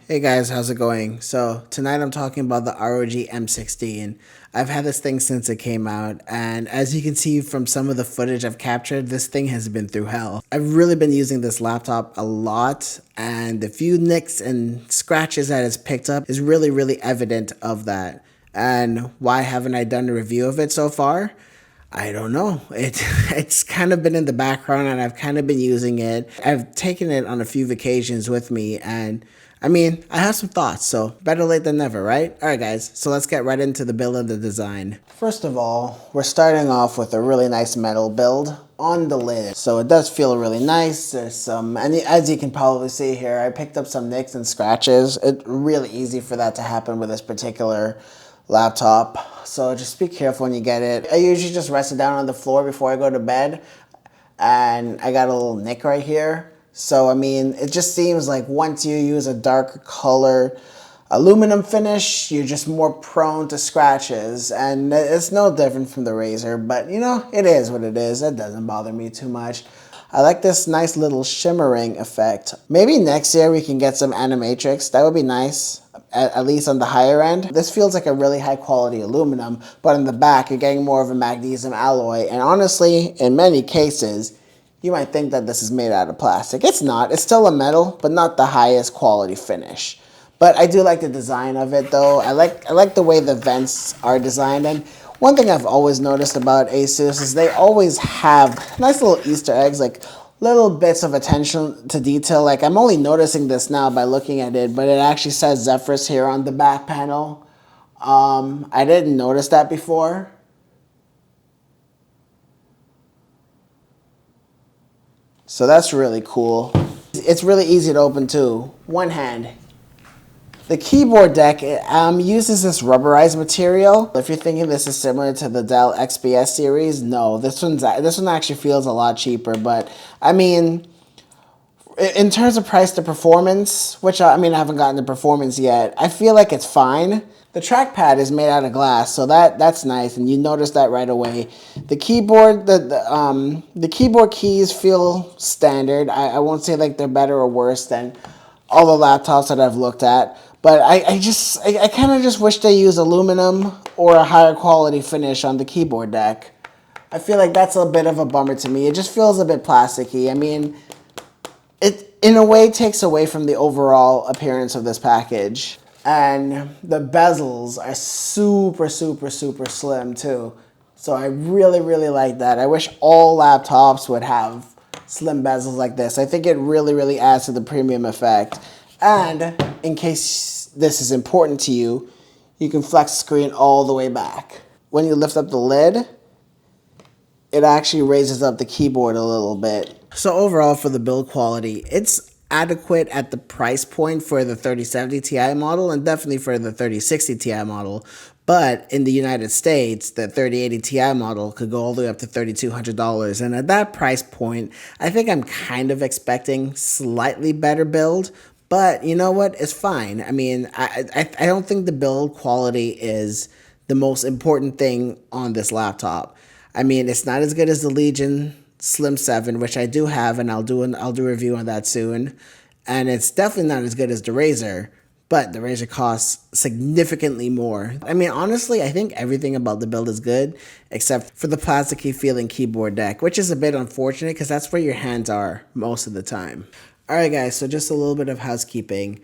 Hey guys, how's it going? So tonight I'm talking about the ROG M16. I've had this thing since it came out, and as you can see from some of the footage I've captured, this thing has been through hell. I've really been using this laptop a lot, and the few nicks and scratches that it's picked up is really evident of that. And why haven't I done a review of it so far? I don't know. It's kind of been in the background and I've kind of been using it. I've taken it on a few occasions with me, and I mean, I have some thoughts, so better late than never, right? Alright guys, so let's get right into the build and the design. First of all, we're starting off with a really nice metal build on the lid. So it does feel really nice. There's some, and as you can probably see here, I picked up some nicks and scratches. It's really easy for that to happen with this particular laptop, so just be careful when you get it. I usually just rest it down on the floor before I go to bed, and I got a little nick right here. So I mean, it just seems like once you use a darker color aluminum finish, you're just more prone to scratches, and it's no different from the Razer, but you know, it is what it is. It doesn't bother me too much. I like this nice little shimmering effect. Maybe next year we can get some animatrix. That would be nice, at least on the higher end. This feels like a really high quality aluminum, but in the back you're getting more of a magnesium alloy. And honestly, in many cases, you might think that this is made out of plastic. It's not. It's still a metal, but not the highest quality finish. But I do like the design of it though. I like the way the vents are designed. And one thing I've always noticed about Asus is they always have nice little Easter eggs, like little bits of attention to detail. Like I'm only noticing this now by looking at it, but it actually says Zephyrus here on the back panel. I didn't notice that before. So that's really cool. It's really easy to open too. One hand. The keyboard deck uses this rubberized material. If you're thinking this is similar to the Dell XPS series, no. This one actually feels a lot cheaper. But I mean, in terms of price to performance, which I mean I haven't gotten the performance yet, I feel like it's fine. The trackpad is made out of glass, so that's nice, and you notice that right away. The keyboard, the keyboard keys feel standard. I won't say like they're better or worse than all the laptops that I've looked at. But I kind of just wish they used aluminum or a higher quality finish on the keyboard deck. I feel like that's a bit of a bummer to me. It just feels a bit plasticky. I mean, it in a way takes away from the overall appearance of this package. And the bezels are super slim too. So I really like that. I wish all laptops would have slim bezels like this. I think it really adds to the premium effect. And in case this is important to you, you can flex the screen all the way back. When you lift up the lid, it actually raises up the keyboard a little bit. So overall for the build quality, it's adequate at the price point for the 3070 Ti model and definitely for the 3060 Ti model. But in the United States, the 3080 Ti model could go all the way up to $3,200. And at that price point, I think I'm kind of expecting slightly better build. But you know what? It's fine. I mean, I don't think the build quality is the most important thing on this laptop. I mean, it's not as good as the Legion Slim 7, which I do have, and I'll do a review on that soon. And it's definitely not as good as the Razer, but the Razer costs significantly more. I mean, honestly, I think everything about the build is good, except for the plasticky feeling keyboard deck, which is a bit unfortunate because that's where your hands are most of the time. Alright guys, so just a little bit of housekeeping.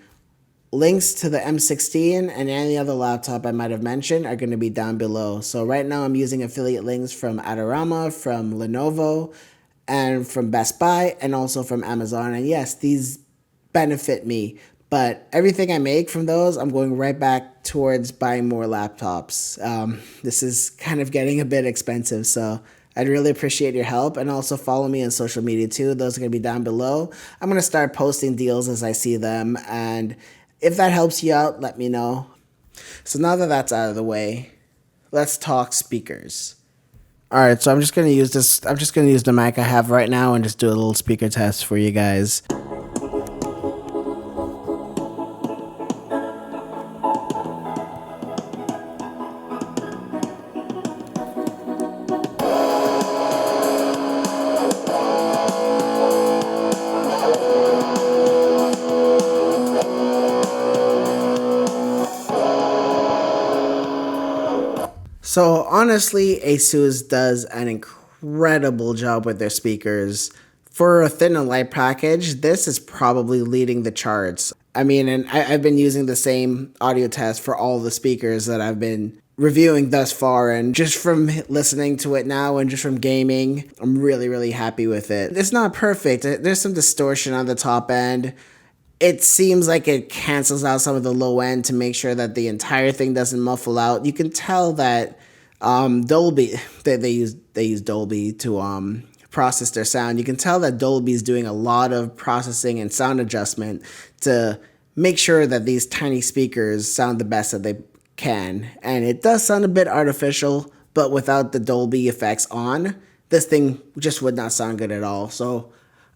Links to the M16 and any other laptop I might have mentioned are going to be down below. So right now I'm using affiliate links from Adorama, from Lenovo, and from Best Buy, and also from Amazon. And yes, these benefit me. But everything I make from those, I'm going right back towards buying more laptops. This is kind of getting a bit expensive, so I'd really appreciate your help, and also follow me on social media too. Those are going to be down below. I'm going to start posting deals as I see them, and if that helps you out, let me know. So now that that's out of the way, let's talk speakers. Alright, so I'm just going to use the mic I have right now and just do a little speaker test for you guys. So honestly, Asus does an incredible job with their speakers. For a thin and light package, this is probably leading the charts. I mean, and I've been using the same audio test for all the speakers that I've been reviewing thus far, and just from listening to it now and just from gaming, I'm really, really happy with it. It's not perfect. There's some distortion on the top end. It seems like it cancels out some of the low end to make sure that the entire thing doesn't muffle out. You can tell that Dolby, they use Dolby to process their sound. You can tell that Dolby is doing a lot of processing and sound adjustment to make sure that these tiny speakers sound the best that they can. And it does sound a bit artificial, but without the Dolby effects on, this thing just would not sound good at all. So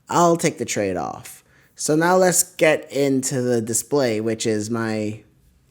I'll take the trade-off. So now let's get into the display, which is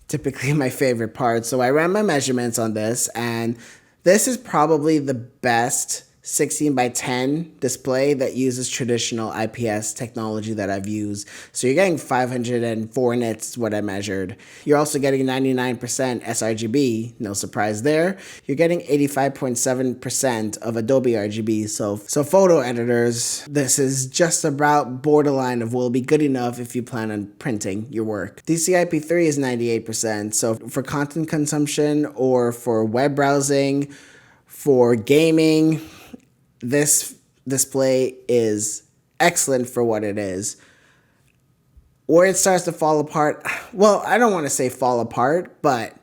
typically my favorite part. So I ran my measurements on this, and this is probably the best 16 by 10 display that uses traditional IPS technology that I've used. So you're getting 504 nits is what I measured. You're also getting 99% sRGB, no surprise there. You're getting 85.7% of Adobe RGB. So photo editors, this is just about borderline of will be good enough if you plan on printing your work. DCI-P3 is 98%. So for content consumption or for web browsing, for gaming, this display is excellent for what it is. Where it starts to fall apart, well, I don't want to say fall apart, but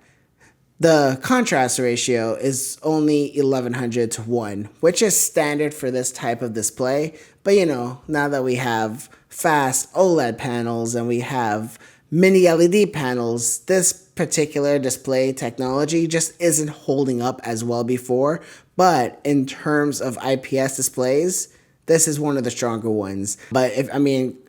the contrast ratio is only 1100 to 1, which is standard for this type of display. But you know, now that we have fast OLED panels and we have mini LED panels, this particular display technology just isn't holding up as well before. But in terms of IPS displays, this is one of the stronger ones. But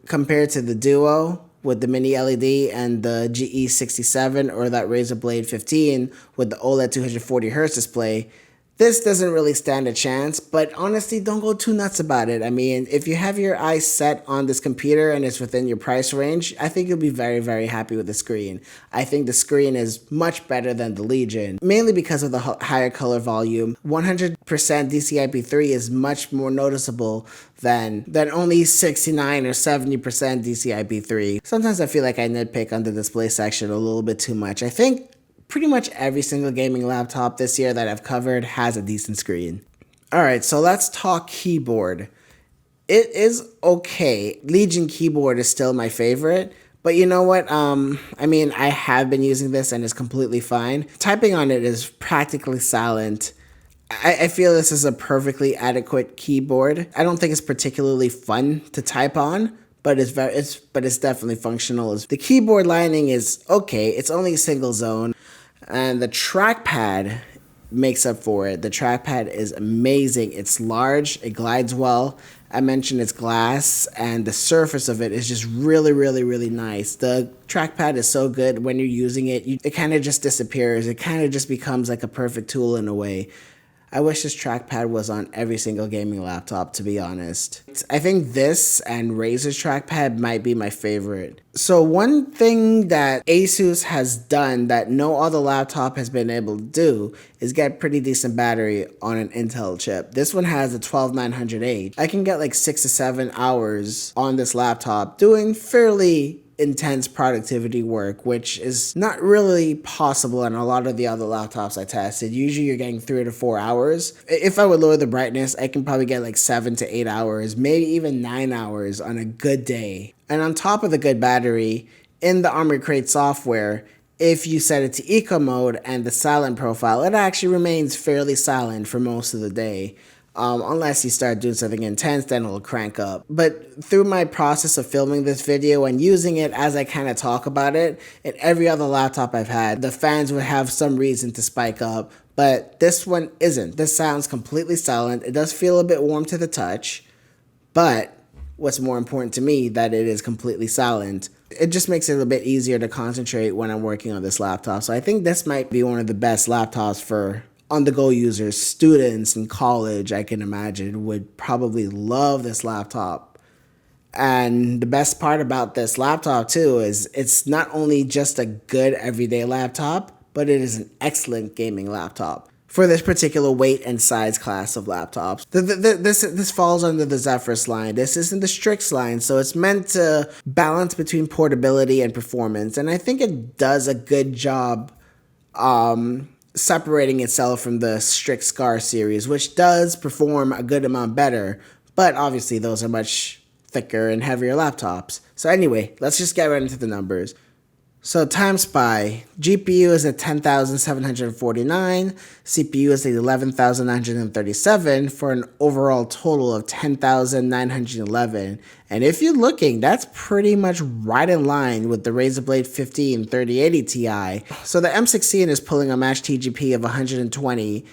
compared to the Duo with the mini LED and the GE67 or that Razer Blade 15 with the OLED 240Hz display, this doesn't really stand a chance, but honestly, don't go too nuts about it. I mean, if you have your eyes set on this computer and it's within your price range, I think you'll be very, very happy with the screen. I think the screen is much better than the Legion, mainly because of the higher color volume. 100% DCI-P3 is much more noticeable than only 69 or 70% DCI-P3. Sometimes I feel like I nitpick on the display section a little bit too much. I think pretty much every single gaming laptop this year that I've covered has a decent screen. Alright, so let's talk keyboard. It is okay. Legion keyboard is still my favorite, but you know what? I have been using this and it's completely fine. Typing on it is practically silent. I feel this is a perfectly adequate keyboard. I don't think it's particularly fun to type on, but it's definitely functional. The keyboard lining is okay. It's only a single zone. And the trackpad makes up for it. The trackpad is amazing. It's large, it glides well. I mentioned it's glass, and the surface of it is just really, really, really nice. The trackpad is so good when you're using it. It kind of just disappears. It kind of just becomes like a perfect tool in a way. I wish this trackpad was on every single gaming laptop, to be honest. I think this and Razer's trackpad might be my favorite. So one thing that Asus has done that no other laptop has been able to do is get pretty decent battery on an Intel chip. This one has a 12900H. I can get like 6 to 7 hours on this laptop doing fairly intense productivity work, which is not really possible on a lot of the other laptops I tested. Usually you're getting 3 to 4 hours. If I would lower the brightness, I can probably get like 7 to 8 hours, maybe even 9 hours on a good day. And on top of the good battery, in the Armoury Crate software, if you set it to eco mode and the silent profile, it actually remains fairly silent for most of the day. Unless you start doing something intense, then it'll crank up. But through my process of filming this video and using it as I kind of talk about it, in every other laptop I've had, the fans would have some reason to spike up, but this one isn't. This sounds completely silent. It does feel a bit warm to the touch, but what's more important to me, that it is completely silent. It just makes it a bit easier to concentrate when I'm working on this laptop. So I think this might be one of the best laptops for on-the-go users. Students in college, I can imagine, would probably love this laptop. And the best part about this laptop too is it's not only just a good everyday laptop, but it is an excellent gaming laptop. for this particular weight and size class of laptops. This falls under the Zephyrus line. This isn't the Strix line, so it's meant to balance between portability and performance, and I think it does a good job separating itself from the Strix Scar series, which does perform a good amount better, but obviously those are much thicker and heavier laptops. So anyway, let's just get right into the numbers. So time spy, GPU is at 10,749, CPU is at 11,937 for an overall total of 10,911. And if you're looking, that's pretty much right in line with the Razer Blade 15 3080 Ti. So the M16 is pulling a matched TGP of 120,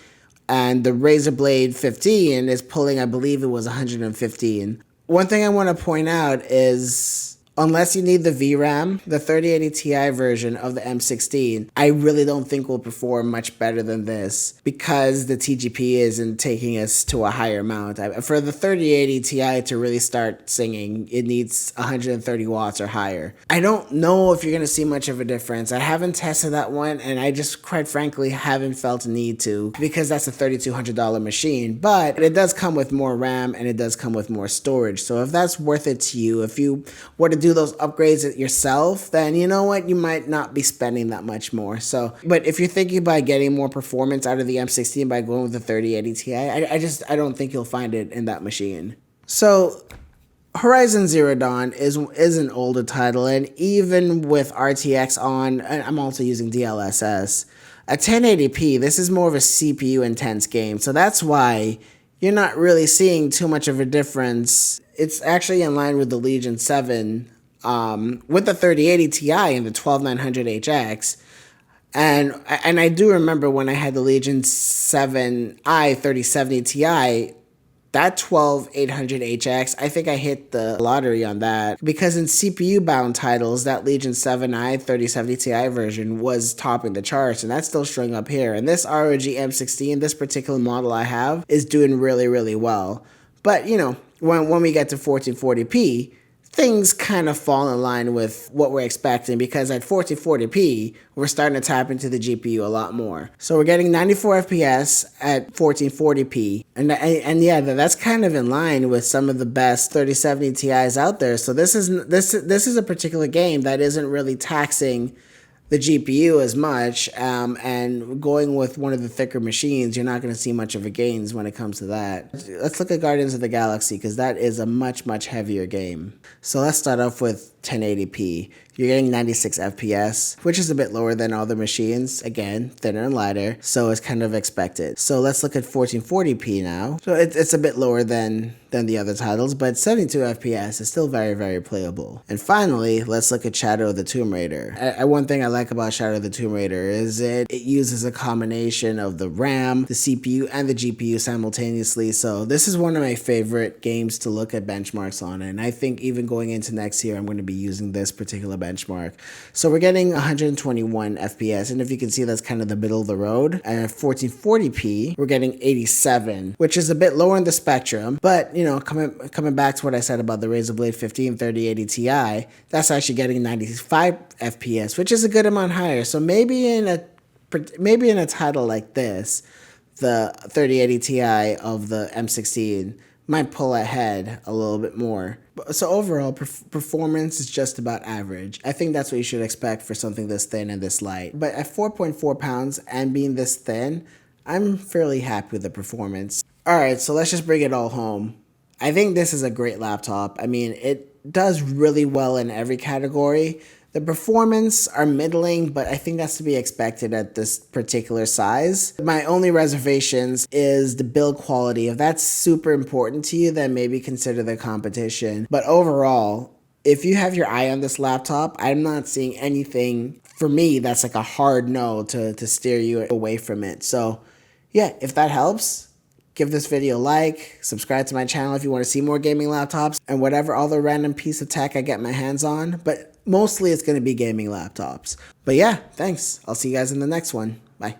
and the Razer Blade 15 is pulling, I believe it was 115. One thing I want to point out is, unless you need the VRAM, the 3080 Ti version of the M16, I really don't think will perform much better than this because the TGP isn't taking us to a higher amount. For the 3080 Ti to really start singing, it needs 130 watts or higher. I don't know if you're going to see much of a difference. I haven't tested that one, and I just quite frankly haven't felt a need to because that's a $3,200 machine. But it does come with more RAM and it does come with more storage. So if that's worth it to you, if you were to do those upgrades yourself, then you know what, you might not be spending that much more. So, but if you're thinking about getting more performance out of the M16 by going with the 3080 Ti, I don't think you'll find it in that machine. So Horizon Zero Dawn is an older title, and even with RTX on, and I'm also using DLSS, at 1080p, this is more of a CPU intense game. So that's why you're not really seeing too much of a difference. It's actually in line with the Legion 7 with the 3080 Ti and the 12900HX. And I do remember when I had the Legion 7i 3070 Ti, that 12800HX, I think I hit the lottery on that because in CPU-bound titles, that Legion 7i 3070 Ti version was topping the charts, and that's still showing up here. And this ROG M16, this particular model I have, is doing really, really well. But, you know, when we get to 1440p, things kind of fall in line with what we're expecting because at 1440p, we're starting to tap into the GPU a lot more. So we're getting 94 FPS at 1440p. And yeah, that's kind of in line with some of the best 3070 Ti's out there. So this is a particular game that isn't really taxing the GPU as much, and going with one of the thicker machines, you're not going to see much of a gains when it comes to that. Let's look at Guardians of the Galaxy because that is a much, much heavier game. So let's start off with 1080p. You're getting 96 FPS, which is a bit lower than other machines. Again, thinner and lighter, so it's kind of expected. So let's look at 1440p now. So it's a bit lower than the other titles, but 72 FPS is still very, very playable. And finally, let's look at Shadow of the Tomb Raider. One thing I like about Shadow of the Tomb Raider is it uses a combination of the RAM, the CPU, and the GPU simultaneously. So this is one of my favorite games to look at benchmarks on, and I think even going into next year, I'm going to be using this particular benchmark. So we're getting 121 FPS, and if you can see, that's kind of the middle of the road. And at 1440p, we're getting 87, which is a bit lower in the spectrum, but you know, coming back to what I said about the Razer Blade 15 3080 Ti, that's actually getting 95 FPS, which is a good amount higher. So maybe in a title like this, the 3080 Ti of the M16 might pull ahead a little bit more. So overall, performance is just about average. I think that's what you should expect for something this thin and this light. But at 4.4 pounds and being this thin, I'm fairly happy with the performance. Alright, so let's just bring it all home. I think this is a great laptop. I mean, it does really well in every category. The performance are middling, but I think that's to be expected at this particular size. My only reservations is the build quality. If that's super important to you, then maybe consider the competition. But overall, if you have your eye on this laptop, I'm not seeing anything for me that's like a hard no to steer you away from it. So yeah, if that helps, give this video a like, subscribe to my channel if you want to see more gaming laptops, and whatever other random piece of tech I get my hands on. But mostly it's going to be gaming laptops. But yeah, thanks. I'll see you guys in the next one.